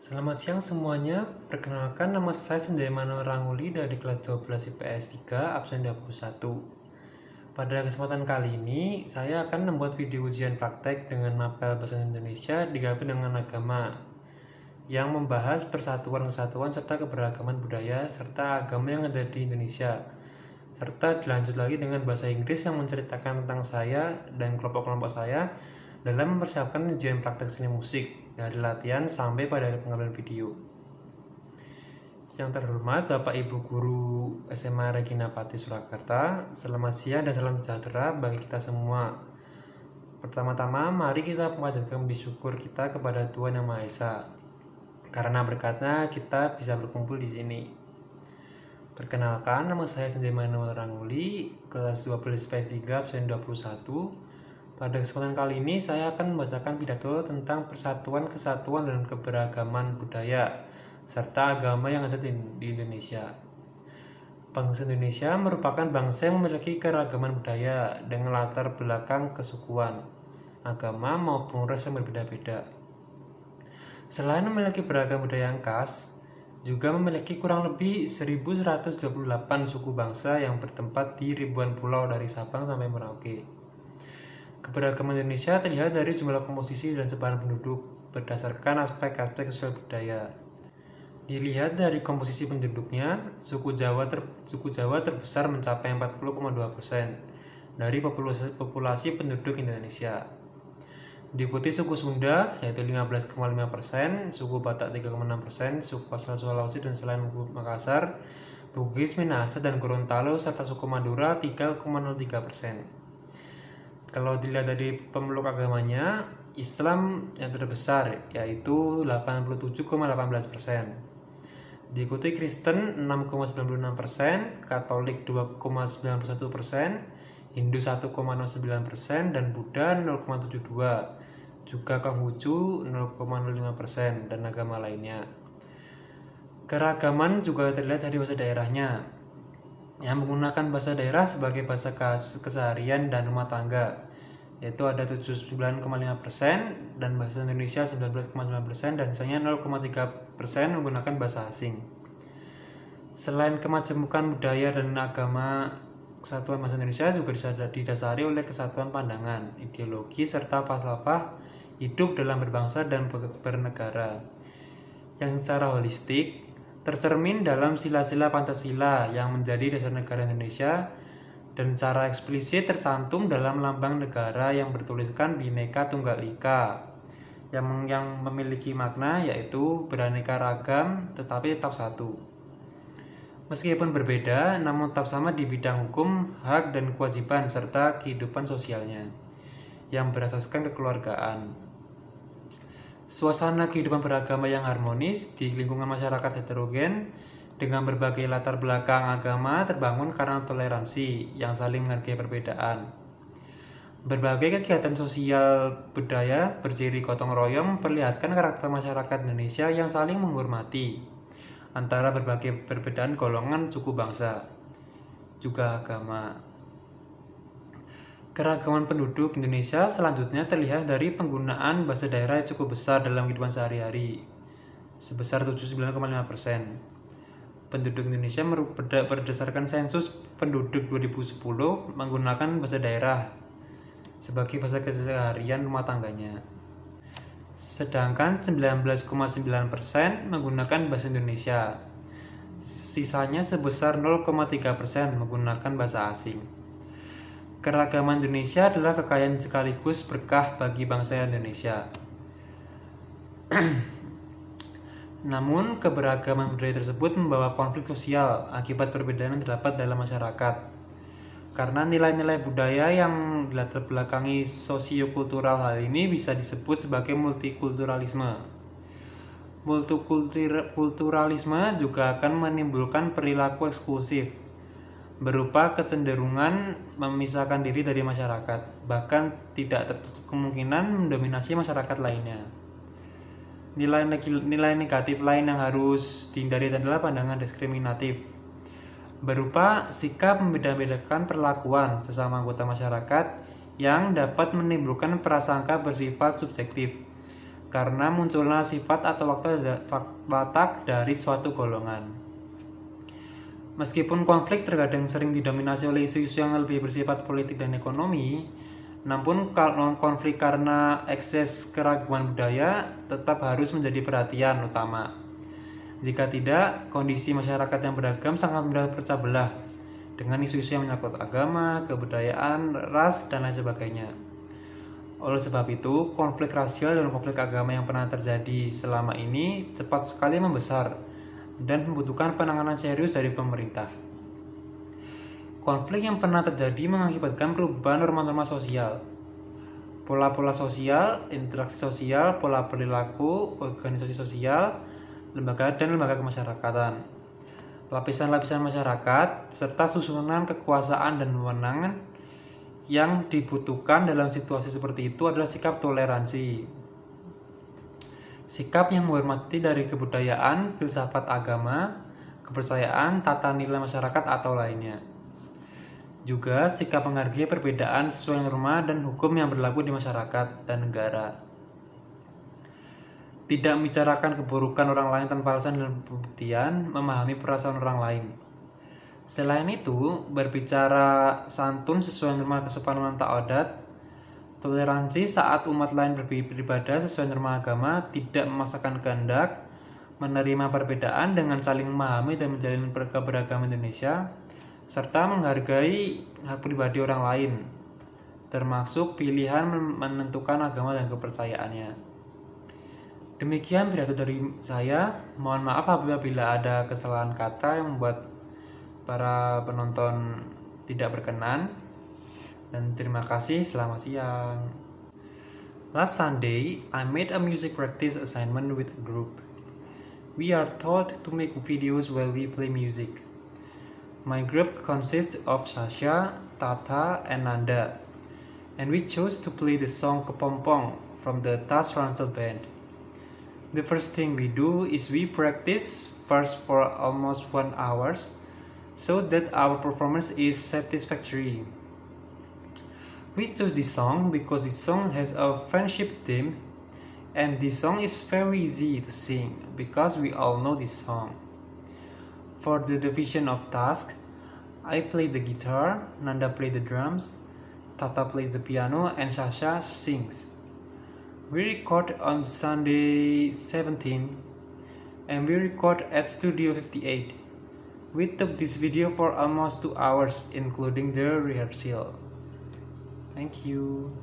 Selamat siang semuanya, perkenalkan nama saya Sanjay Manuel Ranguli dari kelas 12 IPS 3, absen 21. Pada kesempatan kali ini, saya akan membuat video ujian praktek dengan mapel bahasa Indonesia digabung dengan agama yang membahas persatuan kesatuan serta keberagaman budaya serta agama yang ada di Indonesia, serta dilanjut lagi dengan bahasa Inggris yang menceritakan tentang saya dan kelompok-kelompok saya dalam mempersiapkan ujian praktek seni musik dari latihan sampai pada pengambilan video. Yang terhormat Bapak Ibu Guru SMA Regina Pati Surakarta, selamat siang dan salam sejahtera bagi kita semua. Pertama-tama, mari kita memanjatkan puji syukur kita kepada Tuhan Yang Maha Esa, karena berkatnya kita bisa berkumpul di sini. Perkenalkan, nama saya Sanjay Manuel Ranguli, kelas 12 IPS 3, absen 21. Pada kesempatan kali ini saya akan membacakan pidato tentang persatuan, kesatuan, dan keberagaman budaya serta agama yang ada di Indonesia. Bangsa Indonesia merupakan bangsa yang memiliki keragaman budaya dengan latar belakang kesukuan, agama maupun ras yang berbeda-beda. Selain memiliki beragam budaya yang khas, juga memiliki kurang lebih 1128 suku bangsa yang bertempat di ribuan pulau dari Sabang sampai Merauke. Keberagaman Indonesia terlihat dari jumlah komposisi dan sebaran penduduk berdasarkan aspek-aspek sosial budaya. Dilihat dari komposisi penduduknya, suku Jawa terbesar mencapai 40,2% dari populasi penduduk Indonesia. Diikuti suku Sunda yaitu 15,5%, suku Batak 3,6%, suku asal Sulawesi dan selain Makassar, Bugis, Minahasa dan Gorontalo serta suku Madura 3,03%. Kalau dilihat dari pemeluk agamanya, Islam yang terbesar yaitu 87,18%. Diikuti Kristen 6,96%, Katolik 2,91%, Hindu 1,09% dan Buddha 0,72%. Juga Konghucu 0,05% dan agama lainnya. Keragaman juga terlihat dari bahasa daerahnya, yang menggunakan bahasa daerah sebagai bahasa keseharian dan rumah tangga, yaitu ada 79,5% dan bahasa Indonesia 19,9% dan sisanya 0,3% menggunakan bahasa asing. Selain kemajemukan budaya dan agama, kesatuan bahasa Indonesia juga didasari oleh kesatuan pandangan, ideologi serta falsafah hidup dalam berbangsa dan bernegara yang secara holistik tercermin dalam sila-sila Pancasila yang menjadi dasar negara Indonesia dan secara eksplisit tercantum dalam lambang negara yang bertuliskan Bhinneka Tunggal Ika yang memiliki makna yaitu beraneka ragam tetapi tetap satu. Meskipun berbeda, namun tetap sama di bidang hukum, hak dan kewajiban serta kehidupan sosialnya yang berasaskan kekeluargaan. Suasana kehidupan beragama yang harmonis di lingkungan masyarakat heterogen dengan berbagai latar belakang agama terbangun karena toleransi yang saling menghargai perbedaan. Berbagai kegiatan sosial budaya berciri gotong royong memperlihatkan karakter masyarakat Indonesia yang saling menghormati antara berbagai perbedaan golongan suku bangsa, juga agama. Keragaman penduduk Indonesia selanjutnya terlihat dari penggunaan bahasa daerah yang cukup besar dalam kehidupan sehari-hari, sebesar 79,5%. Penduduk Indonesia berdasarkan sensus penduduk 2010 menggunakan bahasa daerah sebagai bahasa keseharian rumah tangganya. Sedangkan 19,9% menggunakan bahasa Indonesia. Sisanya sebesar 0,3% menggunakan bahasa asing. Keragaman Indonesia adalah kekayaan sekaligus berkah bagi bangsa Indonesia. Namun, keberagaman budaya tersebut membawa konflik sosial akibat perbedaan yang terdapat dalam masyarakat. Karena nilai-nilai budaya yang dilatar belakangi sosiokultural hal ini bisa disebut sebagai multikulturalisme. Multikulturalisme juga akan menimbulkan perilaku eksklusif, berupa kecenderungan memisahkan diri dari masyarakat, bahkan tidak tertutup kemungkinan mendominasi masyarakat lainnya. Nilai negatif lain yang harus dihindari adalah pandangan diskriminatif, berupa sikap membeda-bedakan perlakuan sesama anggota masyarakat yang dapat menimbulkan prasangka bersifat subjektif karena munculnya sifat atau watak dari suatu golongan. Meskipun konflik terkadang sering didominasi oleh isu-isu yang lebih bersifat politik dan ekonomi, namun konflik karena ekses keragaman budaya tetap harus menjadi perhatian utama. Jika tidak, kondisi masyarakat yang beragam sangat mudah terpecah belah dengan isu-isu yang menyangkut agama, kebudayaan, ras, dan lain sebagainya. Oleh sebab itu, konflik rasial dan konflik agama yang pernah terjadi selama ini cepat sekali membesar dan membutuhkan penanganan serius dari pemerintah. Konflik yang pernah terjadi mengakibatkan perubahan norma-norma sosial, pola-pola sosial, interaksi sosial, pola perilaku, organisasi sosial, lembaga dan lembaga kemasyarakatan, lapisan-lapisan masyarakat, serta susunan kekuasaan dan wewenang. Yang dibutuhkan dalam situasi seperti itu adalah sikap toleransi, sikap yang menghormati dari kebudayaan, filsafat agama, kepercayaan, tata nilai masyarakat atau lainnya. Juga sikap menghargai perbedaan sesuai norma dan hukum yang berlaku di masyarakat dan negara. Tidak membicarakan keburukan orang lain tanpa alasan dan pembuktian, memahami perasaan orang lain. Selain itu, berbicara santun sesuai norma kesopanan ta'adat, toleransi saat umat lain beribadah sesuai norma agama, tidak memaksakan kehendak, menerima perbedaan dengan saling memahami dan menjalin keberagaman Indonesia, serta menghargai hak pribadi orang lain, termasuk pilihan menentukan agama dan kepercayaannya. Demikian pidato dari saya. Mohon maaf apabila ada kesalahan kata yang membuat para penonton tidak berkenan. Dan terima kasih, selamat siang. Last Sunday, I made a music practice assignment with a group. We are taught to make videos while we play music. My group consists of Sasha, Tata, and Nanda. And we chose to play the song Kepompong from the Tas Ransel Band. The first thing we do is we practice first for almost 1 hour so that our performance is satisfactory. We chose this song because this song has a friendship theme and this song is very easy to sing because we all know this song. For the division of tasks, I play the guitar, Nanda plays the drums, Tata plays the piano, and Sasha sings. We record on Sunday 17 and we record at Studio 58. We took this video for almost 2 hours including the rehearsal. Thank you.